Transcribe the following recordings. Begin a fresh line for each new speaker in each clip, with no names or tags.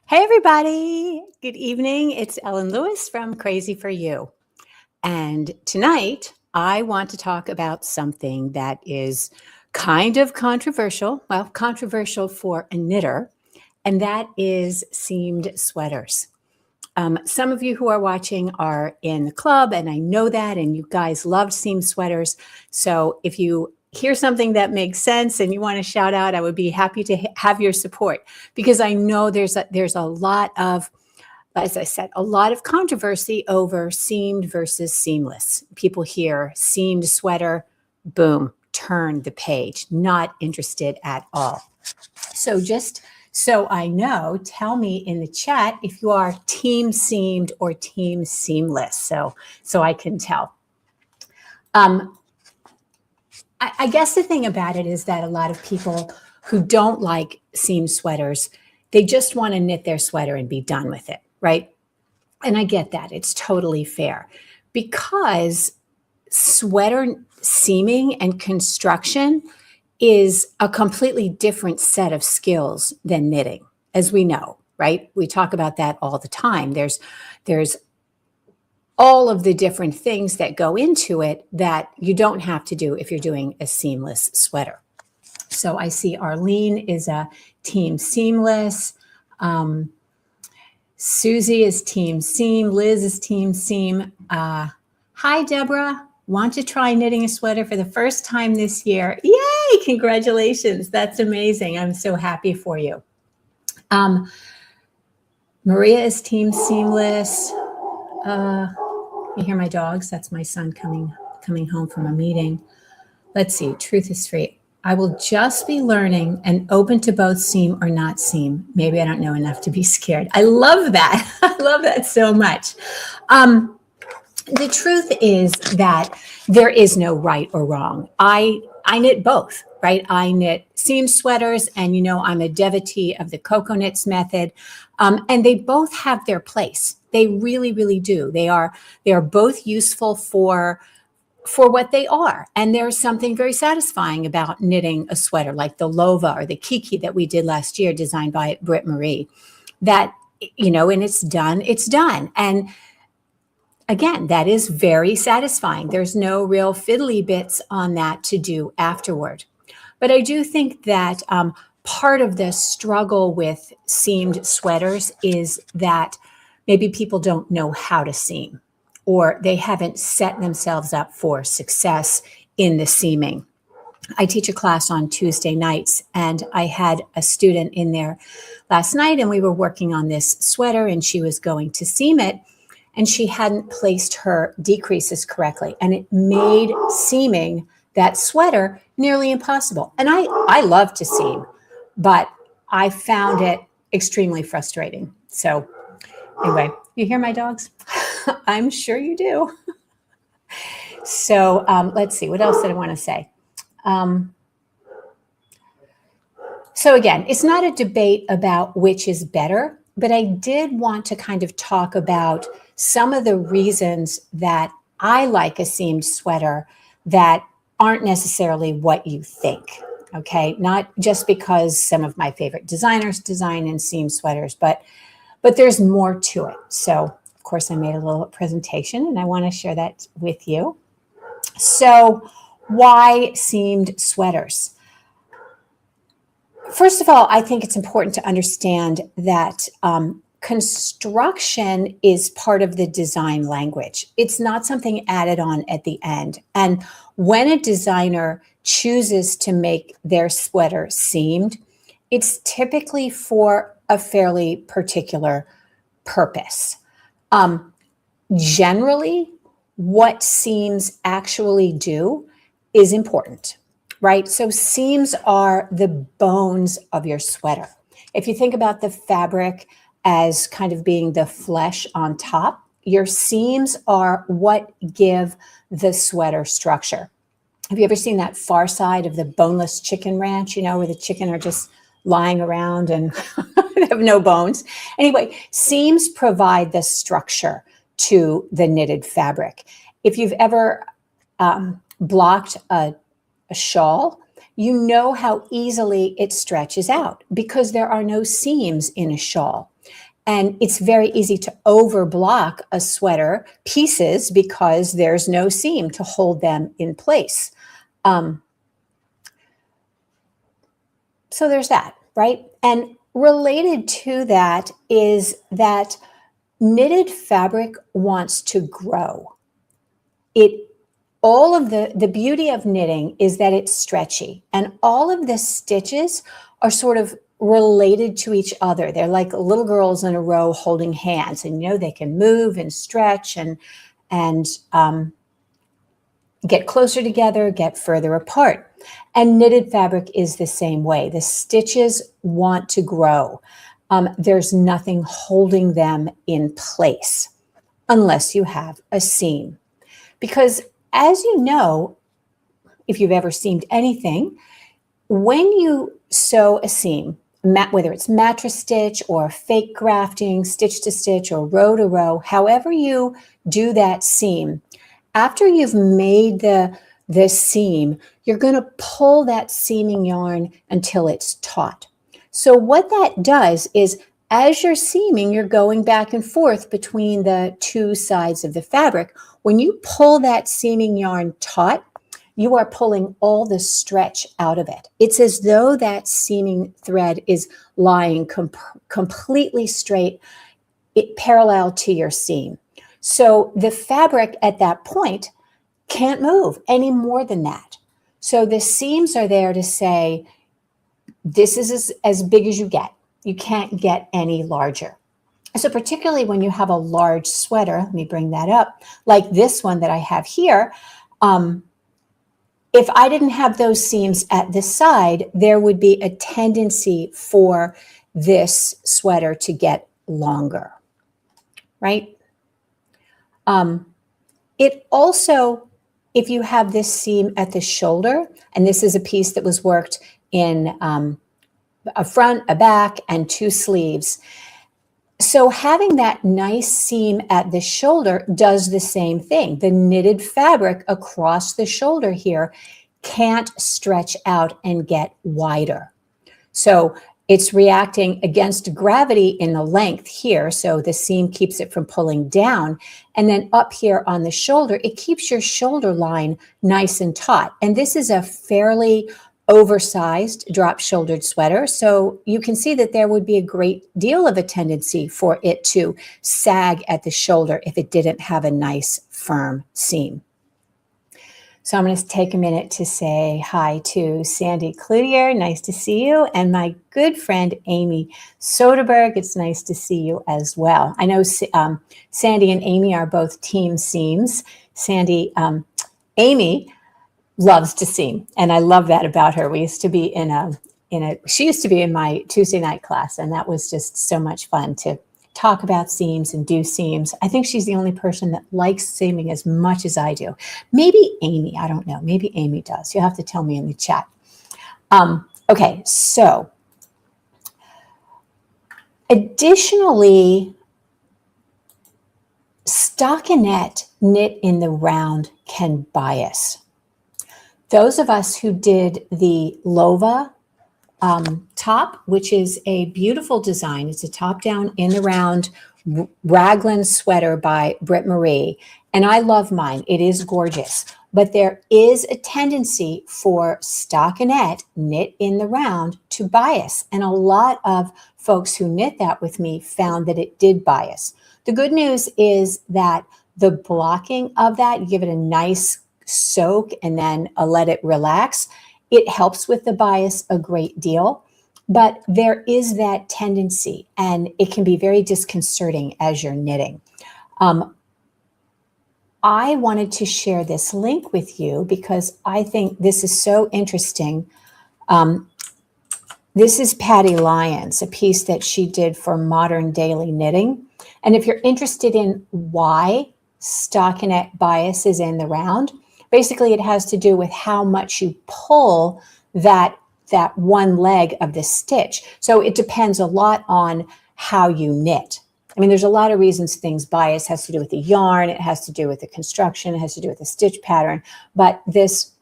Hey, everybody. Good evening. It's Ellen Lewis from Crazy for You. And tonight, I want to talk about something that is kind of controversial. Well, controversial for a knitter, and that is seamed sweaters. Some of you who are watching are in the club, and I know that, and you guys loved seamed sweaters. So if you hear something that makes sense and you want to shout out, I would be happy to have your support, because I know there's a lot of, as I said, a lot of controversy over seamed versus seamless. People hear seamed sweater, boom, turn the page, not interested at all. So just so I know, tell me in the chat if you are team seamed or team seamless, so I can tell. I guess the thing about it is that a lot of people who don't like seam sweaters, they just want to knit their sweater and be done with it, right? And I get that. It's totally fair, because sweater seaming and construction is a completely different set of skills than knitting, as we know, right? We talk about that all the time. There's all of the different things that go into it that you don't have to do if you're doing a seamless sweater. So I see Arlene is a team seamless. Susie is team seam. Liz is team seam. Hi, Deborah. Want to try knitting a sweater for the first time this year? Yay! Congratulations. That's amazing. I'm so happy for you. Maria is team seamless. You hear my dogs? That's my son coming home from a meeting. Let's see. Truth is free. I will just be learning and open to both seam or not seam. Maybe I don't know enough to be scared. I love that. I love that so much. The truth is that there is no right or wrong. I knit both, right? I knit seam sweaters, and I'm a devotee of the Cocoa Knits method. And they both have their place. They really, really do. They are both useful for what they are. And there's something very satisfying about knitting a sweater like the Lova or the Kiki that we did last year, designed by Britt Marie, that, and it's done. And again, that is very satisfying. There's no real fiddly bits on that to do afterward. But I do think that part of the struggle with seamed sweaters is that maybe people don't know how to seam, or they haven't set themselves up for success in the seaming. I teach a class on Tuesday nights, and I had a student in there last night, and we were working on this sweater, and she was going to seam it, and she hadn't placed her decreases correctly, and it made seaming that sweater nearly impossible. And I love to seam, but I found it extremely frustrating. So anyway, you hear my dogs? I'm sure you do. So let's see, what else did I want to say? So again, it's not a debate about which is better, but I did want to kind of talk about some of the reasons that I like a seamed sweater that aren't necessarily what you think. Okay, not just because some of my favorite designers design in seam sweaters, but there's more to it. So of course I made a little presentation, and I want to share that with you. So why seamed sweaters? First of all, I think it's important to understand that construction is part of the design language. It's not something added on at the end. And when a designer chooses to make their sweater seamed, it's typically for a fairly particular purpose. Generally, what seams actually do is important, right? So seams are the bones of your sweater. If you think about the fabric as kind of being the flesh on top, your seams are what give the sweater structure. Have you ever seen that Far Side of the boneless chicken ranch, where the chicken are just lying around and they have no bones? Anyway, seams provide the structure to the knitted fabric. If you've ever blocked a shawl, you know how easily it stretches out because there are no seams in a shawl. And it's very easy to overblock a sweater pieces because there's no seam to hold them in place. So there's that, right? And related to that is that knitted fabric wants to grow. All of the beauty of knitting is that it's stretchy, and all of the stitches are sort of related to each other. They're like little girls in a row holding hands, and they can move and stretch and get closer together, get further apart. And knitted fabric is the same way. The stitches want to grow. There's nothing holding them in place unless you have a seam. Because as you know, if you've ever seamed anything, when you sew a seam, whether it's mattress stitch or fake grafting, stitch to stitch or row to row, however you do that seam, after you've made the seam, you're going to pull that seaming yarn until it's taut. So what that does is as you're seaming, you're going back and forth between the two sides of the fabric. When you pull that seaming yarn taut, you are pulling all the stretch out of it. It's as though that seaming thread is lying completely straight, parallel to your seam. So the fabric at that point can't move any more than that. So the seams are there to say, this is as big as you get. You can't get any larger. So particularly when you have a large sweater, let me bring that up, like this one that I have here, if I didn't have those seams at the side, there would be a tendency for this sweater to get longer, right? It also, if you have this seam at the shoulder, and this is a piece that was worked in a front, a back, and two sleeves. So having that nice seam at the shoulder does the same thing. The knitted fabric across the shoulder here can't stretch out and get wider. So it's reacting against gravity in the length here. So the seam keeps it from pulling down. And then up here on the shoulder, it keeps your shoulder line nice and taut. And this is a fairly oversized drop-shouldered sweater. So you can see that there would be a great deal of a tendency for it to sag at the shoulder if it didn't have a nice firm seam. So I'm going to take a minute to say hi to Sandy Cloutier. Nice to see you. And my good friend, Amy Soderberg. It's nice to see you as well. I know Sandy and Amy are both team seams. Amy loves to seam, and I love that about her. We used to be she used to be in my Tuesday night class, and that was just so much fun to talk about seams and do seams. I think she's the only person that likes seaming as much as I do. Maybe Amy, I don't know. Maybe Amy does. You'll have to tell me in the chat. Okay, so additionally, stockinette knit in the round can bias. Those of us who did the Lova top, which is a beautiful design. It's a top down in the round raglan sweater by Britt Marie. And I love mine. It is gorgeous. But there is a tendency for stockinette knit in the round to bias. And a lot of folks who knit that with me found that it did bias. The good news is that the blocking of that, you give it a nice soak and then let it relax. It helps with the bias a great deal, but there is that tendency and it can be very disconcerting as you're knitting. I wanted to share this link with you because I think this is so interesting. This is Patty Lyons, a piece that she did for Modern Daily Knitting. And if you're interested in why stockinette bias is in the round, basically it has to do with how much you pull that one leg of the stitch. So it depends a lot on how you knit. I mean, there's a lot of reasons things bias. It has to do with the yarn, it has to do with the construction, it has to do with the stitch pattern. But this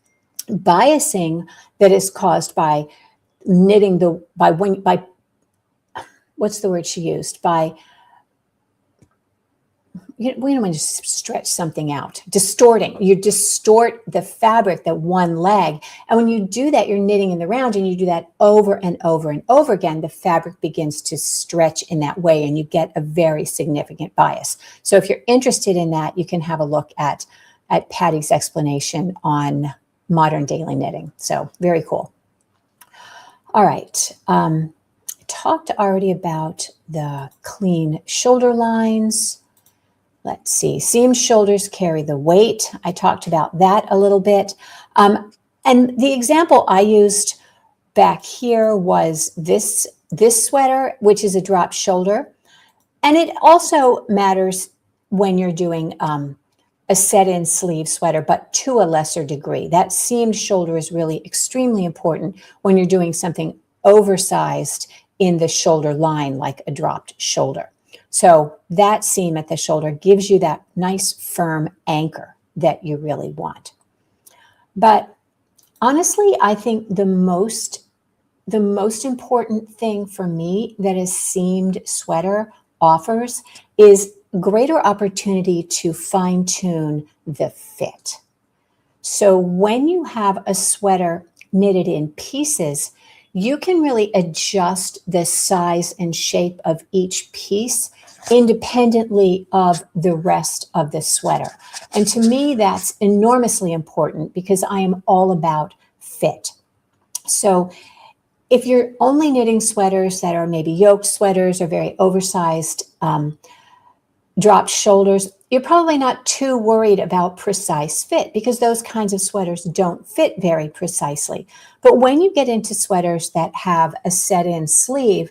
biasing that is caused by knitting by what's the word she used? We don't want to stretch something out. Distorting. You distort the fabric, the one leg. And when you do that, you're knitting in the round, and you do that over and over and over again, the fabric begins to stretch in that way, and you get a very significant bias. So if you're interested in that, you can have a look at Patty's explanation on modern daily knitting. So very cool. All right. I talked already about the clean shoulder lines. Let's see, seamed shoulders carry the weight. I talked about that a little bit. And the example I used back here was this sweater, which is a drop shoulder. And it also matters when you're doing a set-in sleeve sweater, but to a lesser degree. That seamed shoulder is really extremely important when you're doing something oversized in the shoulder line, like a dropped shoulder. So that seam at the shoulder gives you that nice firm anchor that you really want. But honestly, I think the most important thing for me that a seamed sweater offers is greater opportunity to fine-tune the fit. So when you have a sweater knitted in pieces, you can really adjust the size and shape of each piece independently of the rest of the sweater. And to me, that's enormously important because I am all about fit. So if you're only knitting sweaters that are maybe yoke sweaters or very oversized drop shoulders, you're probably not too worried about precise fit because those kinds of sweaters don't fit very precisely. But when you get into sweaters that have a set-in sleeve,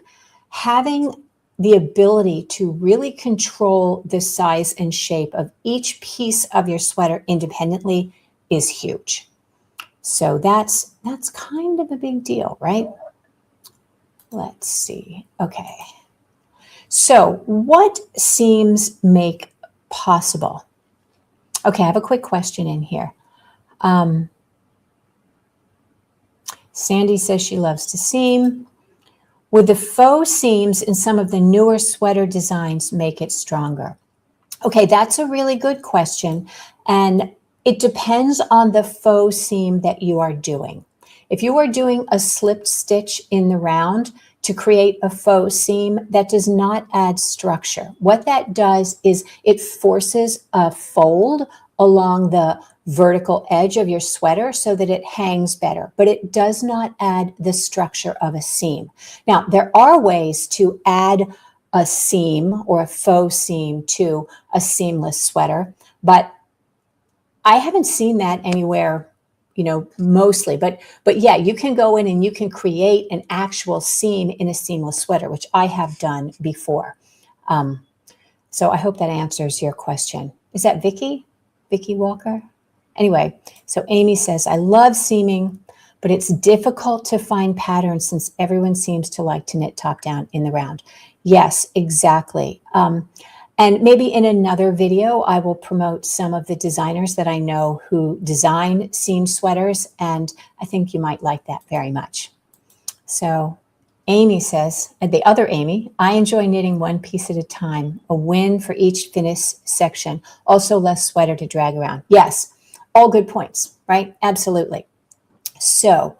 having the ability to really control the size and shape of each piece of your sweater independently is huge. So that's kind of a big deal, right? Let's see. Okay. So what seams make possible? Okay, I have a quick question in here. Sandy says she loves to seam. Would the faux seams in some of the newer sweater designs make it stronger? Okay, that's a really good question. And it depends on the faux seam that you are doing. If you are doing a slipped stitch in the round to create a faux seam, that does not add structure. What that does is it forces a fold along the vertical edge of your sweater so that it hangs better, but it does not add the structure of a seam. Now, there are ways to add a seam or a faux seam to a seamless sweater, but I haven't seen that anywhere, mostly, but yeah, you can go in and you can create an actual seam in a seamless sweater, which I have done before. So I hope that answers your question. Is that Vicky Walker? Anyway, so Amy says, I love seaming, but it's difficult to find patterns since everyone seems to like to knit top down in the round. Yes, exactly. And maybe in another video, I will promote some of the designers that I know who design seam sweaters, and I think you might like that very much. So Amy says, and the other Amy, I enjoy knitting one piece at a time, a win for each finish section, also less sweater to drag around. Yes, all good points, right? Absolutely. So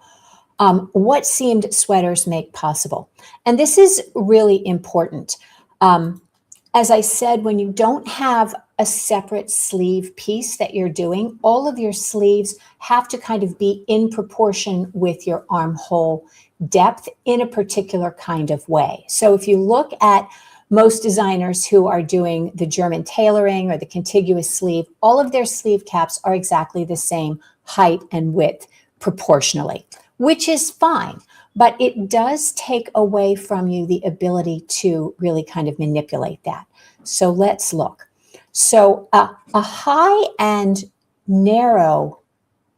what seamed sweaters make possible? And this is really important. As I said, when you don't have a separate sleeve piece that you're doing, all of your sleeves have to kind of be in proportion with your armhole depth in a particular kind of way. So if you look at most designers who are doing the German tailoring or the contiguous sleeve, all of their sleeve caps are exactly the same height and width proportionally, which is fine. But it does take away from you the ability to really kind of manipulate that. So let's look. So a high and narrow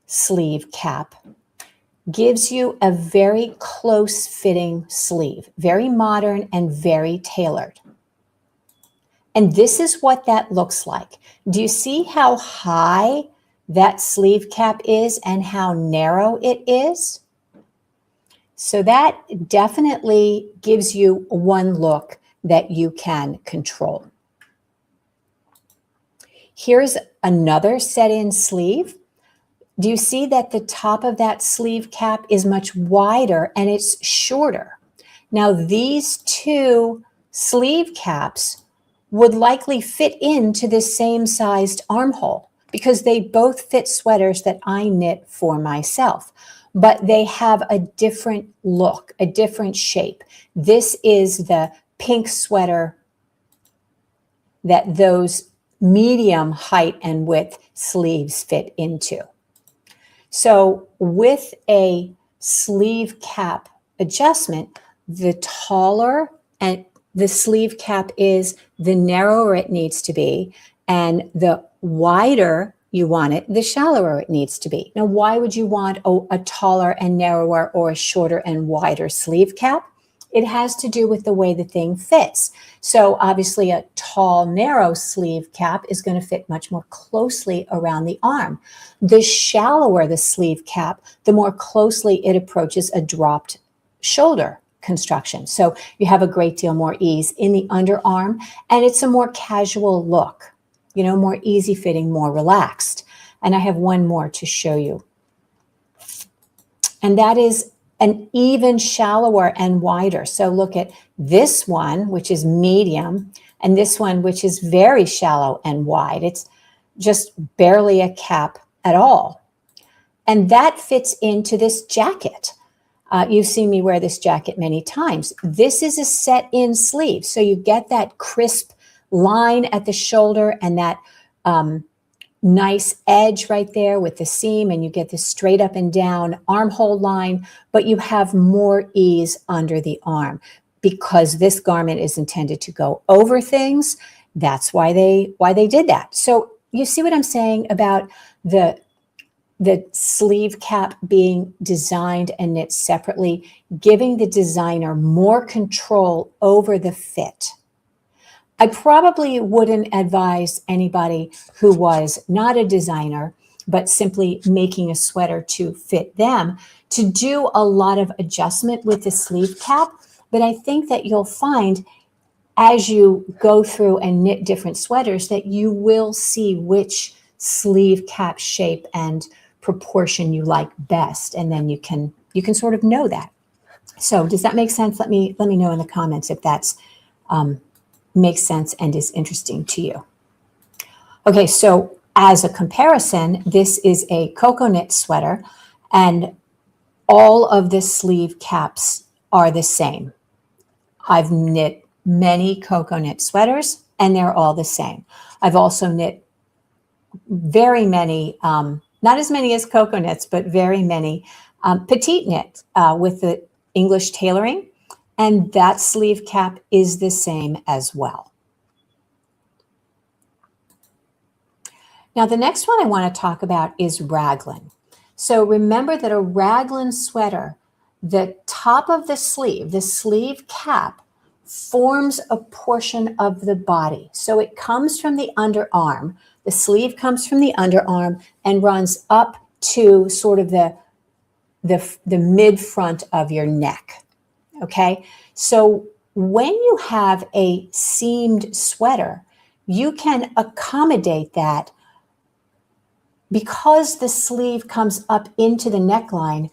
sleeve cap gives you a very close fitting sleeve, very modern and very tailored. And this is what that looks like. Do you see how high that sleeve cap is and how narrow it is. So that definitely gives you one look that you can control. Here's another set-in sleeve. Do you see that the top of that sleeve cap is much wider and it's shorter? Now, these two sleeve caps would likely fit into the same sized armhole because they both fit sweaters that I knit for myself, but they have a different look, a different shape. This is the pink sweater that those medium height and width sleeves fit into. So with a sleeve cap adjustment, the taller and the sleeve cap is, the narrower it needs to be, and the wider you want it, the shallower it needs to be. Now, why would you want a taller and narrower or a shorter and wider sleeve cap? It has to do with the way the thing fits. So obviously a tall, narrow sleeve cap is going to fit much more closely around the arm. The shallower the sleeve cap, the more closely it approaches a dropped shoulder construction. So you have a great deal more ease in the underarm, and it's a more casual look, you know, more easy fitting, more relaxed. And I have one more to show you. And that is an even shallower and wider. So look at this one, which is medium, and this one, which is very shallow and wide. It's just barely a cap at all. And that fits into this jacket. You've seen me wear this jacket many times. This is a set-in sleeve. So you get that crisp line at the shoulder and that nice edge right there with the seam, and you get this straight up and down armhole line, but you have more ease under the arm because this garment is intended to go over things. That's why they did that. So you see what I'm saying about the sleeve cap being designed and knit separately, giving the designer more control over the fit. I probably wouldn't advise anybody who was not a designer, but simply making a sweater to fit them, to do a lot of adjustment with the sleeve cap. But I think that you'll find as you go through and knit different sweaters that you will see which sleeve cap shape and proportion you like best. And then you can sort of know that. So does that make sense? Let me know in the comments if that's makes sense and is interesting to you. Okay, so as a comparison, this is a cocoa knit sweater, and all of the sleeve caps are the same. I've knit many cocoa knit sweaters, and they're all the same. I've also knit very many, not as many as cocoa knits, but very many petite knit with the English tailoring. And that sleeve cap is the same as well. Now, the next one I want to talk about is raglan. So remember that a raglan sweater, the top of the sleeve cap, forms a portion of the body. So it comes from the underarm. The sleeve comes from the underarm and runs up to sort of the mid front of your neck. Okay, so when you have a seamed sweater, you can accommodate that because the sleeve comes up into the neckline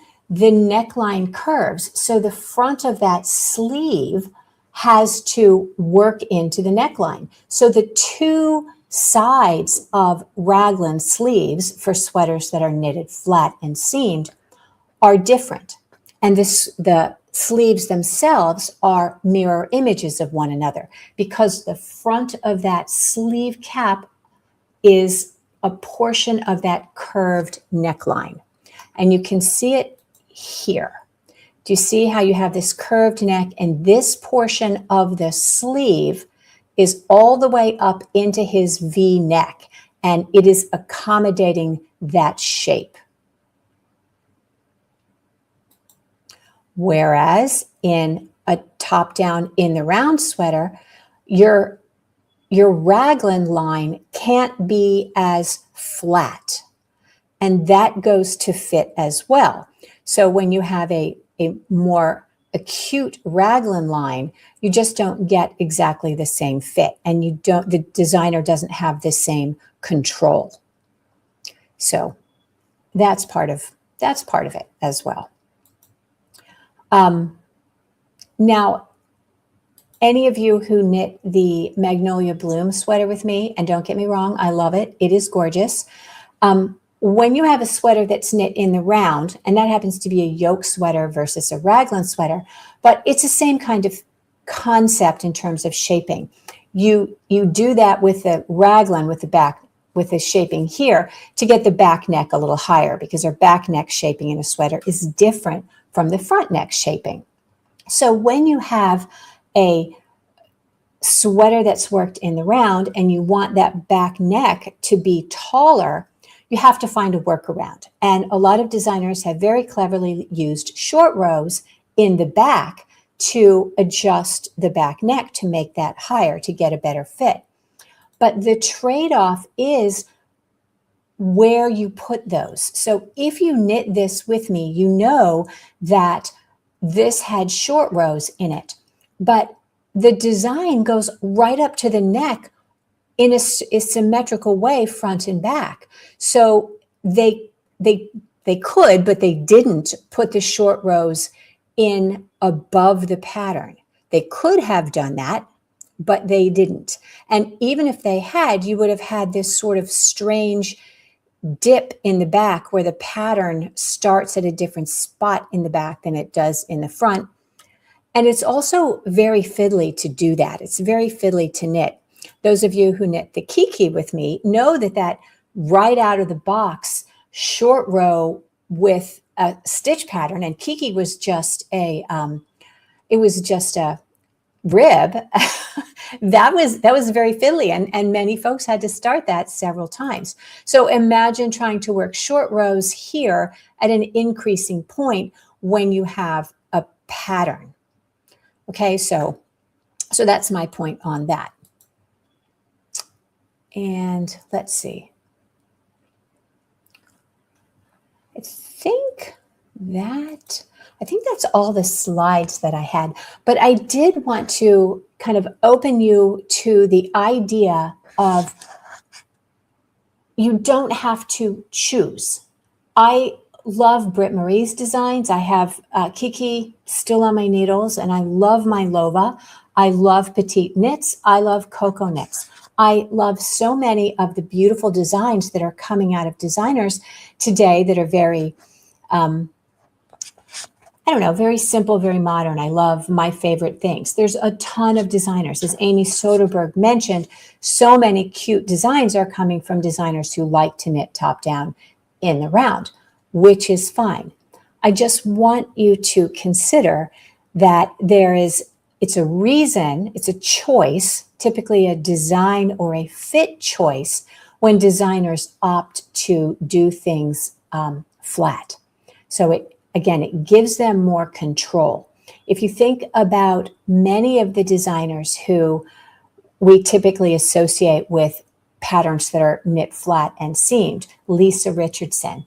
curves. So the front of that sleeve has to work into the neckline. So the two sides of raglan sleeves for sweaters that are knitted flat and seamed are different. And the sleeves themselves are mirror images of one another because the front of that sleeve cap is a portion of that curved neckline. And you can see it here. Do you see how you have this curved neck, and this portion of the sleeve is all the way up into his V neck, and it is accommodating that shape. Whereas in a top down in the round sweater, your raglan line can't be as flat. And that goes to fit as well. So when you have a more acute raglan line, you just don't get exactly the same fit, and the designer doesn't have the same control. So that's part of it as well. Now, any of you who knit the Magnolia Bloom sweater with me, and don't get me wrong, I love it. It is gorgeous. When you have a sweater that's knit in the round, and that happens to be a yoke sweater versus a raglan sweater, but it's the same kind of concept in terms of shaping. You do that with the raglan, with the back, with the shaping here, to get the back neck a little higher, because our back neck shaping in a sweater is different from the front neck shaping. So when you have a sweater that's worked in the round and you want that back neck to be taller, you have to find a workaround. And a lot of designers have very cleverly used short rows in the back to adjust the back neck to make that higher, to get a better fit. But the trade-off is where you put those. So if you knit this with me, you know that this had short rows in it, but the design goes right up to the neck in a symmetrical way, front and back. So they could, but they didn't put the short rows in above the pattern. They could have done that, but they didn't. And even if they had, you would have had this sort of strange dip in the back where the pattern starts at a different spot in the back than it does in the front. And it's also very fiddly to do that. It's very fiddly to knit. Those of you who knit the Kiki with me know that right out of the box short row with a stitch pattern, and Kiki was just a rib. that was very fiddly, and many folks had to start that several times. So imagine trying to work short rows here at an increasing point when you have a pattern. Okay, so that's my point on that. And let's see. I think that's all the slides that I had, but I did want to kind of open you to the idea of you don't have to choose. I love Britt Marie's designs. I have Kiki still on my needles, and I love my Lova. I love Petite Knits. I love Coco Knits. I love so many of the beautiful designs that are coming out of designers today that are very, very simple, very modern. I love my favorite things. There's a ton of designers. As Amy Soderbergh mentioned, so many cute designs are coming from designers who like to knit top down in the round, which is fine. I just want you to consider that it's a reason, it's a choice, typically a design or a fit choice, when designers opt to do things flat. So it gives them more control. If you think about many of the designers who we typically associate with patterns that are knit flat and seamed, Lisa Richardson,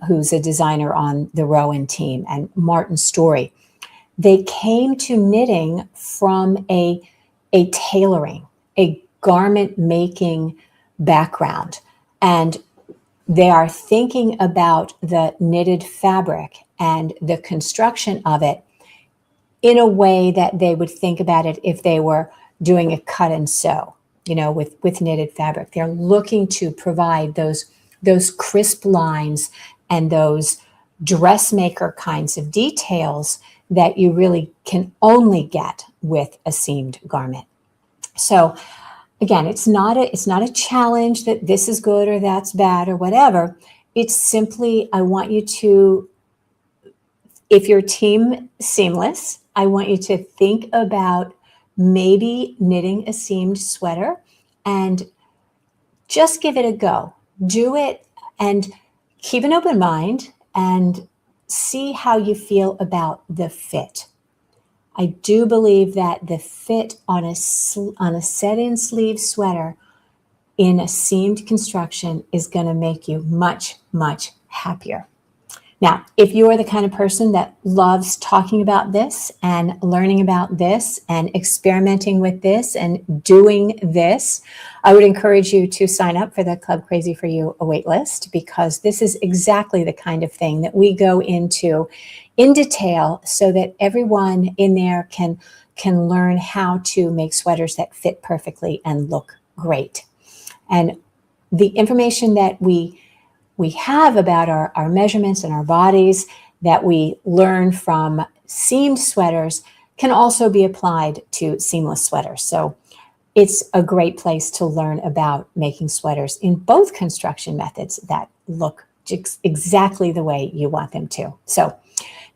who's a designer on the Rowan team, and Martin Story, they came to knitting from a tailoring, a garment making background. And they are thinking about the knitted fabric and the construction of it in a way that they would think about it if they were doing a cut and sew, with knitted fabric. They're looking to provide those crisp lines and those dressmaker kinds of details that you really can only get with a seamed garment. So again, it's not a challenge that this is good or that's bad or whatever. It's simply, I want you to, if you're team seamless, I want you to think about maybe knitting a seamed sweater and just give it a go. Do it and keep an open mind and see how you feel about the fit. I do believe that the fit on a set-in sleeve sweater in a seamed construction is going to make you much, much happier. Now, if you are the kind of person that loves talking about this and learning about this and experimenting with this and doing this, I would encourage you to sign up for the Club Crazy for You waitlist, because this is exactly the kind of thing that we go into in detail so that everyone in there can learn how to make sweaters that fit perfectly and look great. And the information that we have about our measurements and our bodies that we learn from seamed sweaters can also be applied to seamless sweaters. So it's a great place to learn about making sweaters in both construction methods that look exactly the way you want them to. So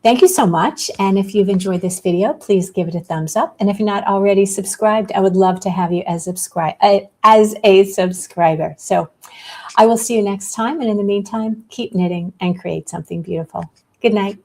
thank you so much. And if you've enjoyed this video, please give it a thumbs up. And if you're not already subscribed, I would love to have you as a subscriber. So I will see you next time. And in the meantime, keep knitting and create something beautiful. Good night.